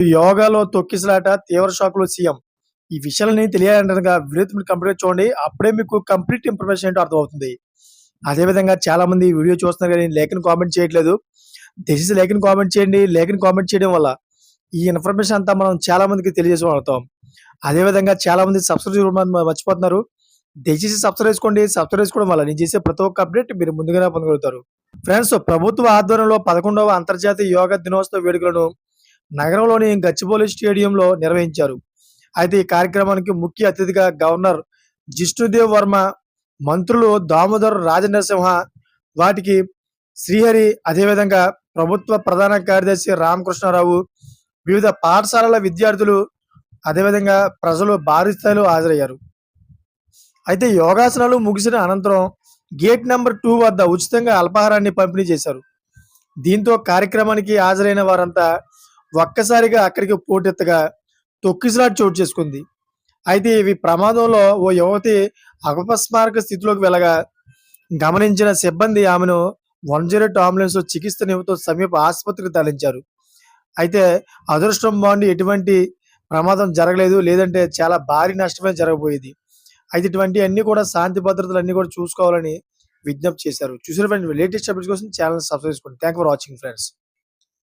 యోగాలో తొక్కిసలాట, తీవ్ర షాక్‌లో సీఎం. ఈ విషయాలని తెలియాలంటేగనక వీడియో మీరు కంప్లీట్‌గా చూడండి. అప్పుడే మీకు కంప్లీట్ ఇన్ఫర్మేషన్ ఏంటో అర్థమవుతుంది. అదే విధంగా చాలామంది ఈ వీడియో చూస్తున్నారు గానీ లైక్ కామెంట్ చేయట్లేదు. దయచేసి లైక్ కామెంట్ చేయండి. లైక్ కామెంట్ చేయడం వల్ల ఈ ఇన్ఫర్మేషన్ అంతా మనం చాలా మందికి తెలియజేయగలుగుతాం. అదే విధంగా చాలామంది సబ్స్క్రైబ్ చేసుకోవడం మర్చిపోతున్నారు. దయచేసి సబ్స్క్రైబ్ చేసుకోండి. సబ్స్క్రైబ్ చేసుకోవడం వల్ల నేను చేసే ప్రతి ఒక్క అప్డేట్ మీరు ముందుగానే పొందగలుగుతారు. ఫ్రెండ్స్, ప్రభుత్వ ఆధ్వర్యంలో 11వ అంతర్జాతీయ యోగా దినోత్సవ వేడుకలను నగరంలోని గచ్చిబౌలి స్టేడియంలో నిర్వహించారు. అయితే ఈ కార్యక్రమానికి ముఖ్య అతిథిగా గవర్నర్ జిష్ణుదేవ్ వర్మ, మంత్రులు దామోదర్ రాజనరసింహ, వాటికి శ్రీహరి, అదేవిధంగా ప్రభుత్వ ప్రధాన కార్యదర్శి రామకృష్ణారావు, వివిధ పాఠశాలల విద్యార్థులు, అదేవిధంగా ప్రజలు భారీ స్థాయిలో హాజరయ్యారు. అయితే యోగాసనాలు ముగిసిన అనంతరం గేట్ నెంబర్ 2 వద్ద ఉచితంగా అల్పాహారాన్ని పంపిణీ చేశారు. దీంతో కార్యక్రమానికి హాజరైన వారంతా ఒక్కసారిగా అక్కడికి పోటెత్తగా తొక్కిసలాట చోటు చేసుకుంది. అయితే ఇవి ప్రమాదంలో ఓ యువతి అపస్మారక స్థితిలోకి వెళ్ళగా గమనించిన సిబ్బంది ఆమెను 108 అంబులెన్స్‌లో చికిత్స నిమిత్తం సమీప ఆసుపత్రికి తరలించారు. అయితే అదృష్టం బాగుండి ఎటువంటి ప్రమాదం జరగలేదు. లేదంటే చాలా భారీ నష్టమే జరగబోయేది. అయితే ఇటువంటివన్నీ కూడా శాంతి భద్రతలు అన్నీ కూడా చూసుకోవాలని విజ్ఞప్తి చేశారు. చూసిన ఫ్రెండ్స్, లేటెస్ట్ అప్డేట్స్ కోసం ఛానెల్ సబ్స్క్రైబ్ చేసుకోండి. Thank you for watching friends.